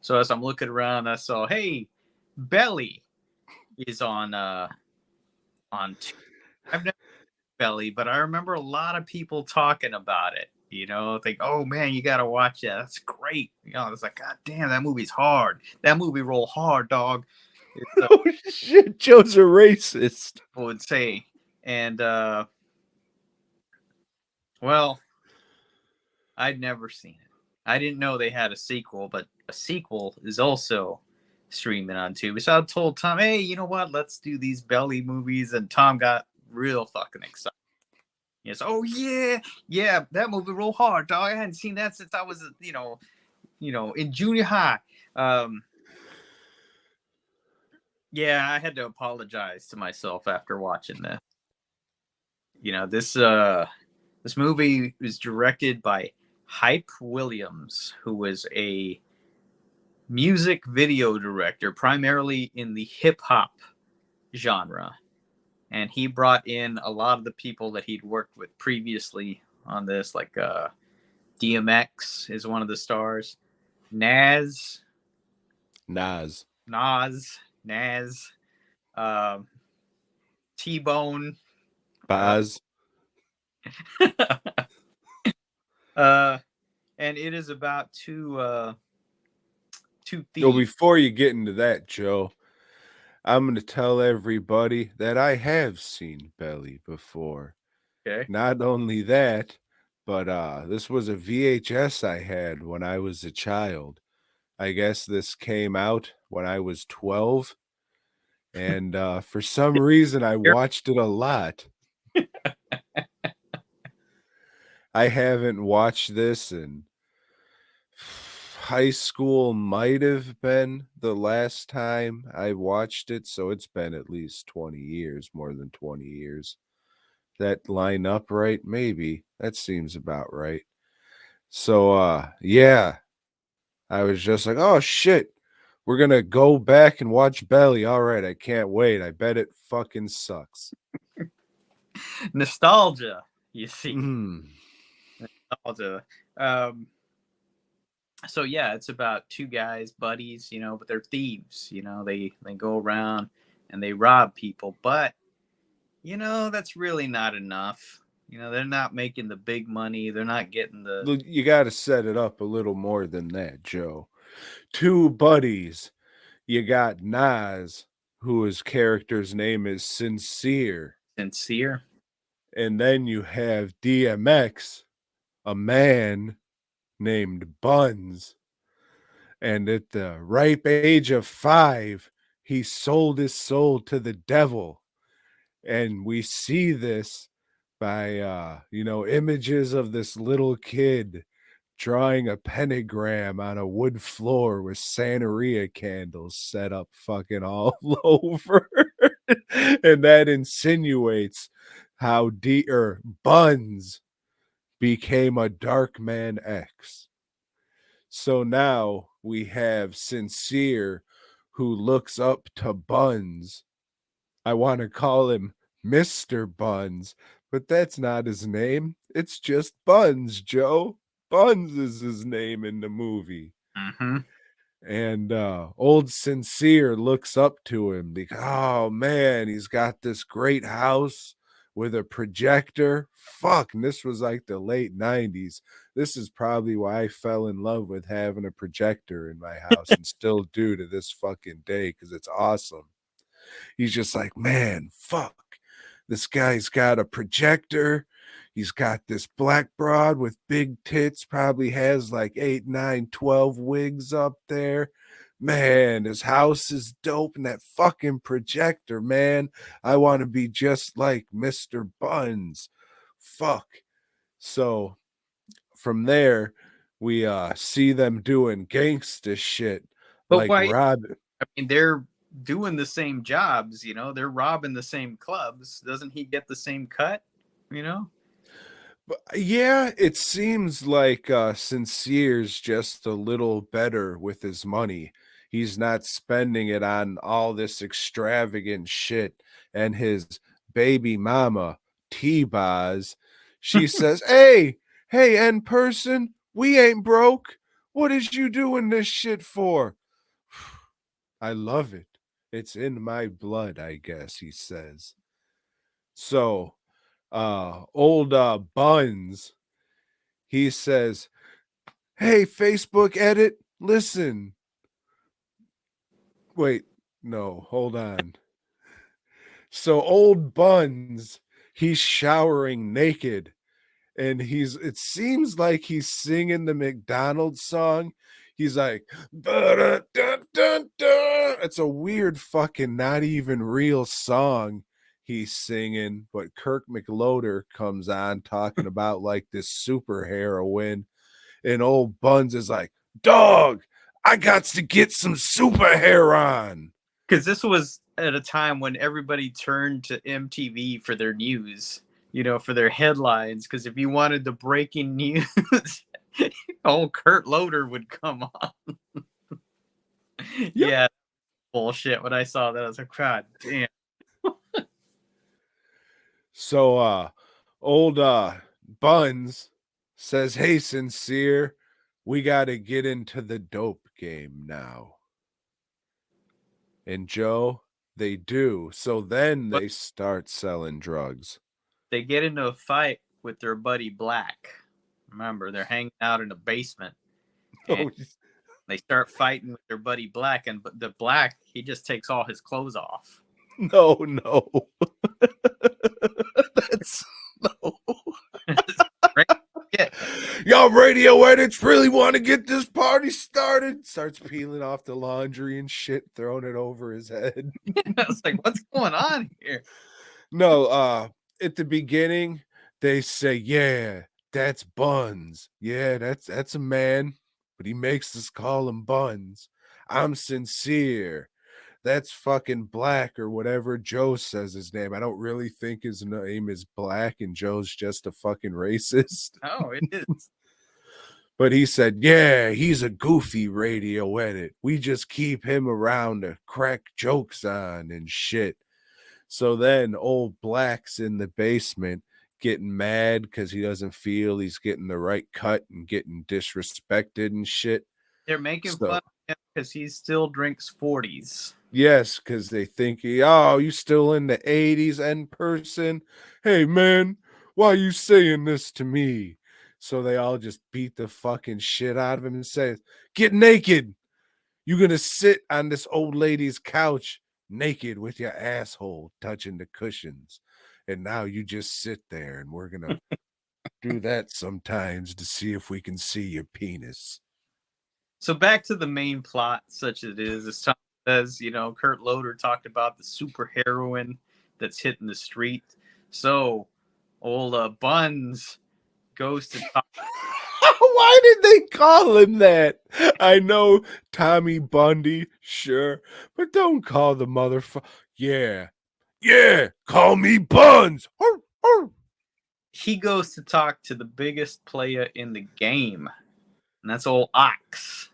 So as I'm looking around, I saw, hey, Belly is on two. I've never seen Belly, but I remember a lot of people talking about it. Think, oh man, you gotta watch that. That's great. It's like, God damn, that movie's hard. That movie roll hard, dog. It's Oh shit, Joe's a racist. people would say. And well, I'd never seen it. I didn't know they had a sequel, but a sequel is also streaming on Tubi. So I told Tom, hey, you know what? Let's do these Belly movies. And Tom got real fucking excited. Yes, oh yeah, that movie roll hard, dog. I hadn't seen that since I was, in junior high. Um, yeah, I had to apologize to myself after watching this. This movie was directed by Hype Williams, who was a music video director, primarily in the hip hop genre. And he brought in a lot of the people that he'd worked with previously on this, like DMX is one of the stars, Nas, Nas. Nas, Nas, um, T Bone, uh, Baz. uh, and it is about two Well, thieves. before you get into that, Joe, I'm going to tell everybody that I have seen Belly before. Okay, Not only that, but this was a VHS I had when I was a child. I guess this came out when I was 12, and for some reason I watched it a lot. I haven't watched this in high school, might have been the last time I watched it, so it's been at least 20 years, more than 20 years. That line up right? Maybe. That seems about right. So yeah, I was just like, "Oh shit. We're going to go back and watch Belly. All right, I can't wait. I bet it fucking sucks." nostalgia. You see, Mm. nostalgia. Um, so yeah, it's about two guys, buddies, but they're thieves. They go around and they rob people, but that's really not enough. They're not making the big money. They're not getting the Look, you got to set it up a little more than that, Joe. Two buddies. You got Nas, who his character's name is Sincere. sincere. And then you have DMX, a man named Buns. And at the ripe age of 5, he sold his soul to the devil. And we see this by images of this little kid drawing a pentagram on a wood floor with Santeria candles set up fucking all over. And that insinuates how Buns became a Darkman X. So now we have Sincere, who looks up to Buns. I want to call him Mr. Buns, but that's not his name. It's just Buns, Joe. Buns is his name in the movie. Mm-hmm. And old Sincere looks up to him because, oh man, he's got this great house with a projector. Fuck, and this was like the late 90s. This is probably why I fell in love with having a projector in my house and still do to this fucking day because it's awesome. He's just like, man, fuck. This guy's got a projector. He's got this black broad with big tits, probably has like 8, 9, 12 wigs up there. Man, his house is dope. And that fucking projector, man. I want to be just like Mr. Buns. Fuck. So from there, we see them doing gangsta shit But like why? Rob. I mean, they're doing the same jobs. They're robbing the same clubs. Doesn't he get the same cut? You know. Yeah, it seems like Sincere's just a little better with his money. He's not spending it on all this extravagant shit. And his baby mama, T-Boz, she says, hey, N person, we ain't broke. What is you doing this shit for? I love it. It's in my blood, I guess, he says. So, old Buns, he says, hey, Facebook edit, listen. Wait, no, hold on. So, old Buns, he's showering naked and it seems like he's singing the McDonald's song. He's like, "Ba-da, dun, dun, dun." It's a weird fucking not even real song he's singing, but Kirk McLoder comes on talking about like this super heroine, and old Buns is like, dog, I got to get some super hair on. Because this was at a time when everybody turned to MTV for their news, for their headlines. Because if you wanted the breaking news, old Kurt Loder would come on. Yep. Yeah, bullshit. When I saw that, I was like, God damn. So old Buns says, hey, Sincere, we got to get into the dope game now. And Joe, they do. So then But they start selling drugs. they get into a fight with their buddy Black. Remember, they're hanging out in a basement. And Oh, they start fighting with their buddy Black, and the Black, he just takes all his clothes off. no. That's no. Yeah. Y'all radio edits really want to get this party started. Starts peeling off the laundry and shit, throwing it over his head. I was like, what's going on here? No, at the beginning, they say, yeah, that's Buns. Yeah, that's a man, but he makes us call him Buns. I'm Sincere. That's fucking Black or whatever Joe says his name. I don't really think his name is Black and Joe's just a fucking racist. Oh, it is. But he said, yeah, he's a goofy radio edit. We just keep him around to crack jokes on and shit. So then old Black's in the basement getting mad because he doesn't feel he's getting the right cut and getting disrespected and shit. They're making So, fun of him because he still drinks 40s. yes, because they think, oh, you still in the 80s end person? Hey, man, why you saying this to me? So they all just beat the fucking shit out of him and say, get naked. You're going to sit on this old lady's couch naked with your asshole touching the cushions. And now you just sit there and we're going to do that sometimes to see if we can see your penis. So back to the main plot, such as it is. As Tom says, Kurt Loder talked about the super heroine that's hitting the street. So old Buns goes to talk. Why did they call him that? I know Tommy Bundy, sure, but don't call the motherfucker. Yeah, call me Buns. He goes to talk to the biggest player in the game, and that's old Ox.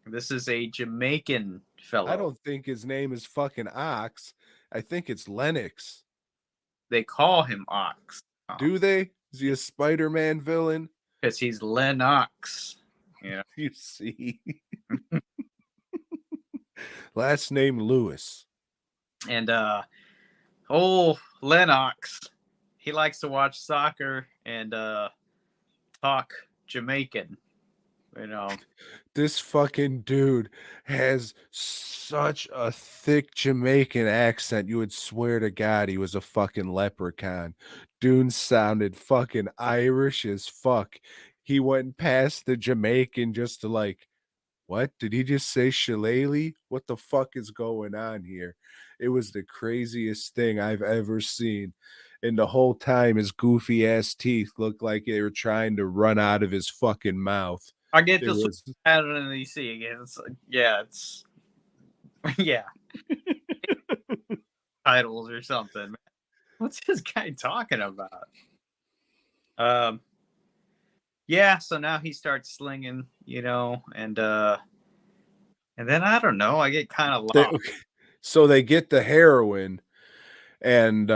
This is a Jamaican fellow. I don't think his name is fucking Ox. I think it's Lennox. They call him Ox. Do they? Is he a Spider-Man villain? Because he's Lennox. Yeah. You see. Last name Lewis. And old Lennox, he likes to watch soccer and talk Jamaican. This fucking dude has such a thick Jamaican accent. You would swear to God he was a fucking leprechaun. Dude sounded fucking Irish as fuck. He went past the Jamaican just to like, what? Did he just say shillelagh? What the fuck is going on here? It was the craziest thing I've ever seen. And the whole time his goofy ass teeth looked like they were trying to run out of his fucking mouth. I get this out of the DC again. It's like, it's yeah. Titles or something. What's this guy talking about? Yeah, so now he starts slinging, and then I don't know, I get kind of lost. So they get the heroin, and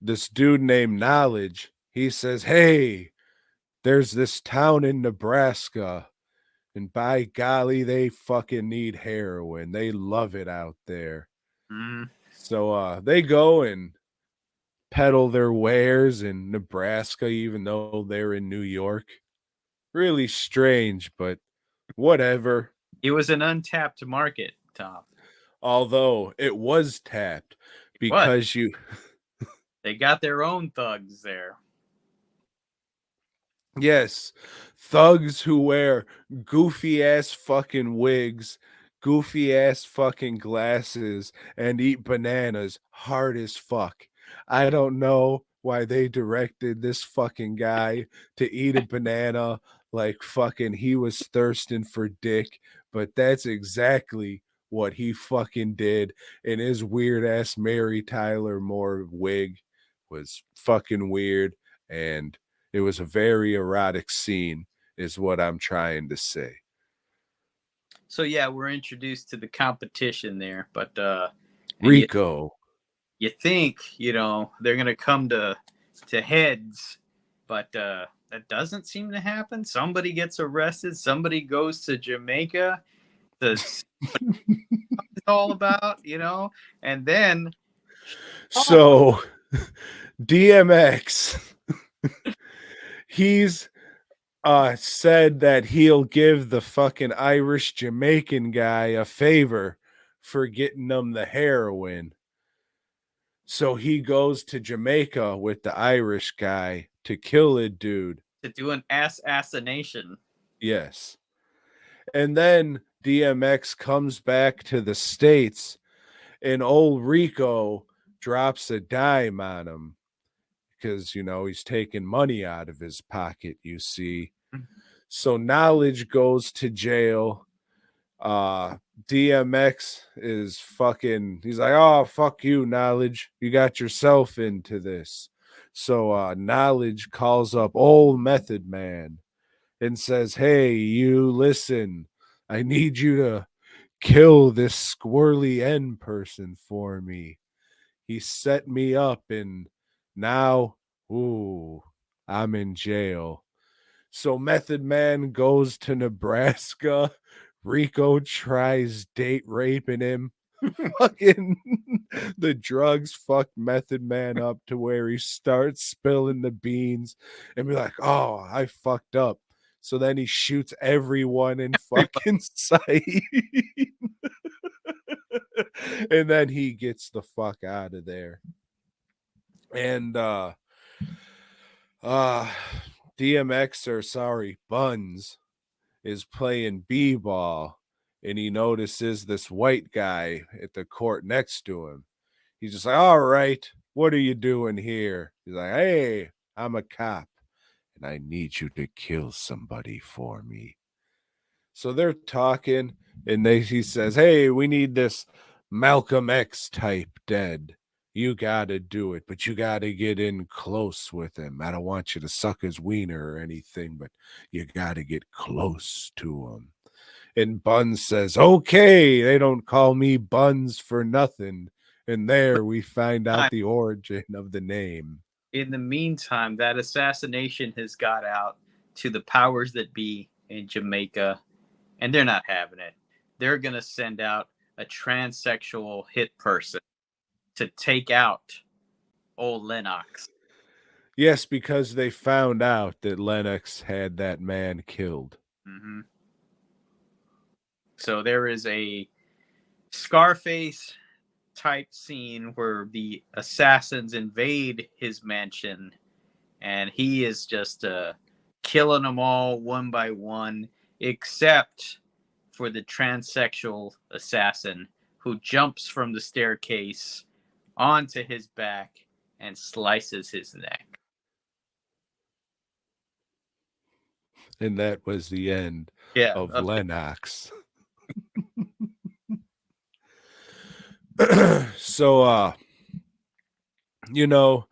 this dude named Knowledge, he says, hey, there's this town in Nebraska, and by golly, they fucking need heroin. They love it out there. Mm. So they go and peddle their wares in Nebraska, even though they're in New York. Really strange, but whatever. It was an untapped market, Tom. Although it was tapped What? because you, They got their own thugs there. yes, thugs who wear goofy ass fucking wigs, goofy ass fucking glasses, and eat bananas hard as fuck. I don't know why they directed this fucking guy to eat a banana like fucking he was thirsting for dick, but that's exactly what he fucking did. And his weird ass Mary Tyler Moore wig was fucking weird, and it was a very erotic scene, is what I'm trying to say. So yeah, we're introduced to the competition there, but and Rico. you think, they're gonna come to heads, but that doesn't seem to happen. Somebody gets arrested, somebody goes to Jamaica to see what it's all about, and then oh, So DMX, he's said that he'll give the fucking Irish Jamaican guy a favor for getting them the heroin. So he goes to Jamaica with the Irish guy to kill a dude. to do an assassination. Yes. And then DMX comes back to the States, and old Rico drops a dime on him because, he's taking money out of his pocket, you see. So Knowledge goes to jail. Uh, DMX is fucking, he's like, oh, fuck you, Knowledge. You got yourself into this. So Knowledge calls up old Method Man and says, hey, you listen, I need you to kill this squirrely N person for me. He set me up, and now, ooh, I'm in jail. So Method Man goes to Nebraska. Rico tries date raping him. Fucking the drugs fuck Method Man up to where he starts spilling the beans and be like, oh, I fucked up. So then he shoots everyone in fucking sight. And then he gets the fuck out of there. And uh DMX, or sorry, Buns, is playing b-ball, and he notices this white guy at the court next to him. He's just like, all right, what are you doing here? He's like, hey, I'm a cop, and I need you to kill somebody for me. So they're talking, and he says, hey, we need this Malcolm X type dead. You got to do it, but you got to get in close with him. I don't want you to suck his wiener or anything, but you got to get close to him. And Buns says, okay, they don't call me Buns for nothing. And there we find out the origin of the name. In the meantime, that assassination has got out to the powers that be in Jamaica, and they're not having it. They're going to send out a transsexual hit person to take out old Lennox. Yes, because they found out that Lennox had that man killed. Mm-hmm. So there is a Scarface type scene where the assassins invade his mansion, and he is just killing them all one by one, except for the transsexual assassin who jumps from the staircase onto his back and slices his neck. And that was the end Yeah. of Lennox. So you know,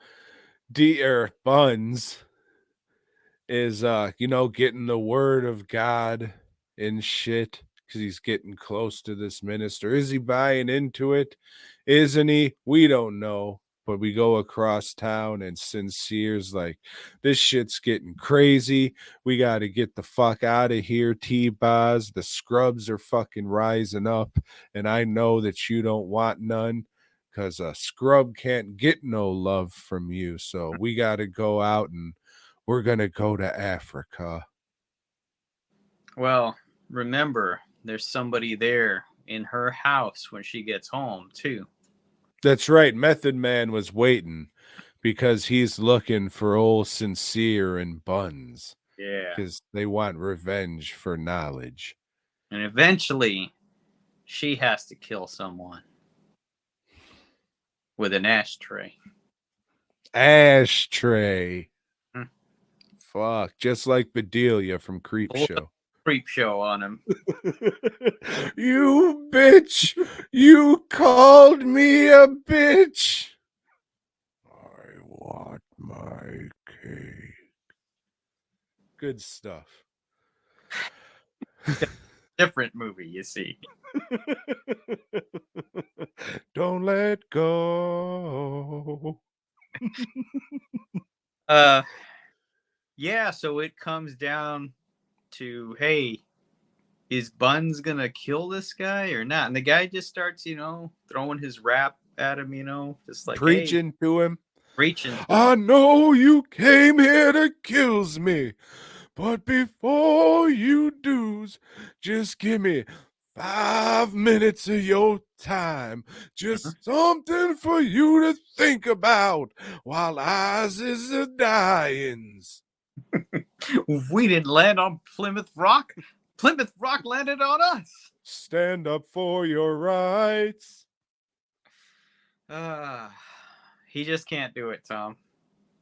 Buns is getting the word of God and shit because he's getting close to this minister. Is he buying into it? Isn't he? We don't know. but we go across town and Sincere's like, this shit's getting crazy. We got to get the fuck out of here, T-Boz. The scrubs are fucking rising up, and I know that you don't want none because a scrub can't get no love from you. So we got to go out and we're going to go to Africa. Well, remember, there's somebody there in her house when she gets home, too. That's right. Method Man was waiting because he's looking for old Sincere and Buns Yeah. because they want revenge for knowledge. And eventually, she has to kill someone with an ashtray. Ashtray. Hmm. Fuck. Just like Bedelia from Creep Pull the Show. creep show on him. You bitch. You called me a bitch. I want my cake. Good stuff. Different movie, you see. Don't let go. Uh, yeah, so it comes down to, hey, is Buns gonna kill this guy or not? And the guy just starts, throwing his rap at him, just like, hey, Preaching to him. preaching to him. I know you came here to kill me, but before you do's, just give me 5 minutes of your time. Just something for you to think about while I's is a dyings. We didn't land on Plymouth Rock. Plymouth Rock landed on us. Stand up for your rights. Uh, he just can't do it, Tom.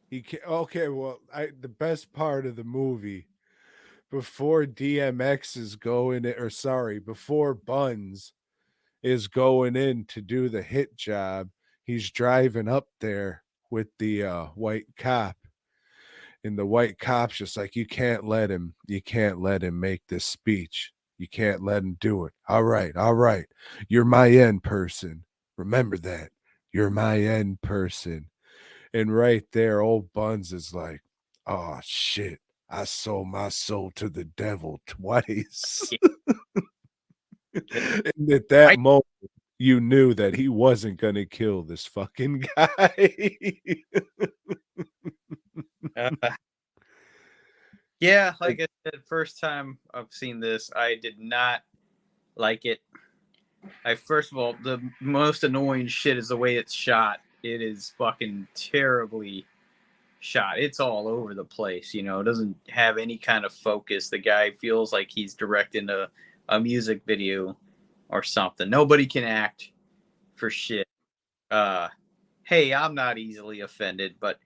He can, okay, well, the best part of the movie before DMX is going in, or sorry, before Buns is going in to do the hit job, he's driving up there with the white cop, and the white cop's just like, you can't let him make this speech. You can't let him do it. All right. You're my end person. Remember that. You're my end person. And right there, old Buns is like, oh shit, I sold my soul to the devil twice. And at that Right? moment, you knew that he wasn't going to kill this fucking guy. Uh, yeah, like I said, first time I've seen this, I did not like it. First of all, the most annoying shit is the way it's shot. It is fucking terribly shot. It's all over the place, It doesn't have any kind of focus. The guy feels like he's directing a music video or something. Nobody can act for shit. Uh, hey, I'm not easily offended, but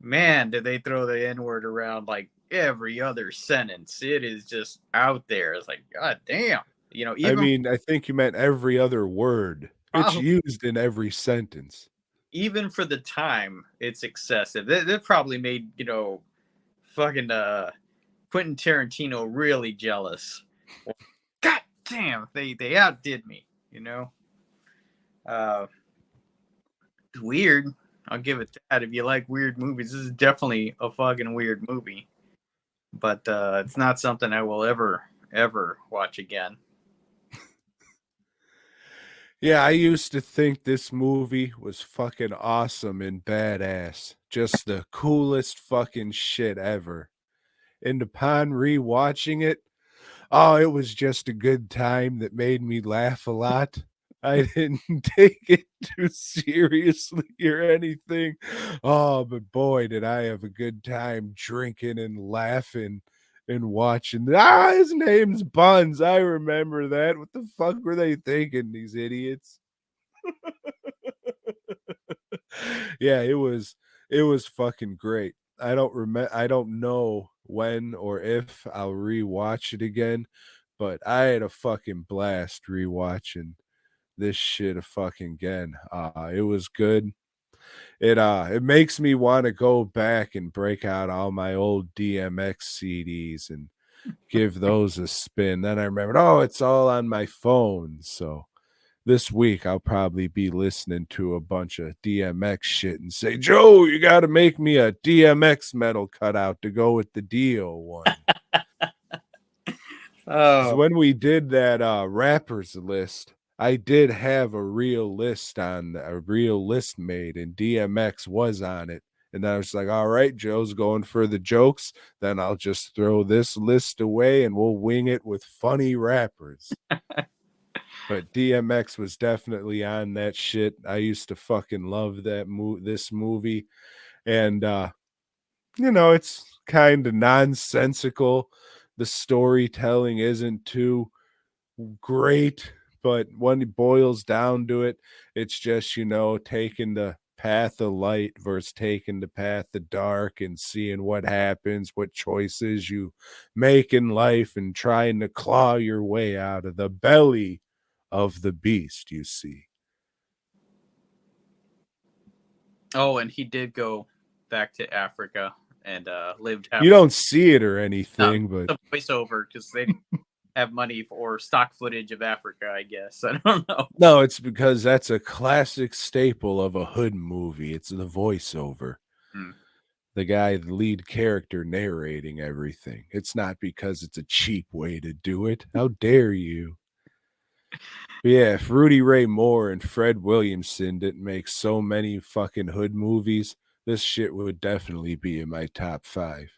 man, did they throw the N word around like every other sentence? It is just out there. It's like, God damn. I Even mean, I think you meant every other word. It's probably, used in every sentence. even for the time, it's excessive. They probably made, fucking Quentin Tarantino really jealous. God damn, they outdid me, Uh, weird. I'll give it that. If you like weird movies, this is definitely a fucking weird movie. But it's not something I will ever watch again. Yeah, I used to think this movie was fucking awesome and badass. Just the coolest fucking shit ever. And upon rewatching it, oh, it was just a good time that made me laugh a lot. I didn't take it too seriously or anything. Oh, but boy, did I have a good time drinking and laughing and watching. His name's Buns. I remember that. What the fuck were they thinking, these idiots? Yeah, it was fucking great. I don't know when or if I'll rewatch it again, but I had a fucking blast rewatching this shit a fucking again. It was good. It makes me want to go back and break out all my old DMX CDs and give those a spin. Then I remembered, oh, it's all on my phone. So this week I'll probably be listening to a bunch of DMX shit and say, Joe, you got to make me a DMX metal cutout to go with the Dio one. Because Oh, when we did that rappers list, I did have a real list made, and DMX was on it. And I was like, all right, Joe's going for the jokes. Then I'll just throw this list away and we'll wing it with funny rappers. But DMX was definitely on that shit. I used to fucking love this movie. And it's kind of nonsensical. The storytelling isn't too great, but when it boils down to it, it's just, taking the path of light versus taking the path of dark and seeing what happens, what choices you make in life, and trying to claw your way out of the belly of the beast, you see. oh, and he did go back to Africa and lived You happily. don't see it or No, anything, but the voiceover because they didn't have money for stock footage of Africa. I guess I don't know. no, it's because that's a classic staple of a hood movie. It's the voiceover. Hmm. The guy, the lead character, narrating everything. It's not because it's a cheap way to do it. How dare you? But yeah, if Rudy Ray Moore and Fred Williamson didn't make so many fucking hood movies, this shit would definitely be in my top 5.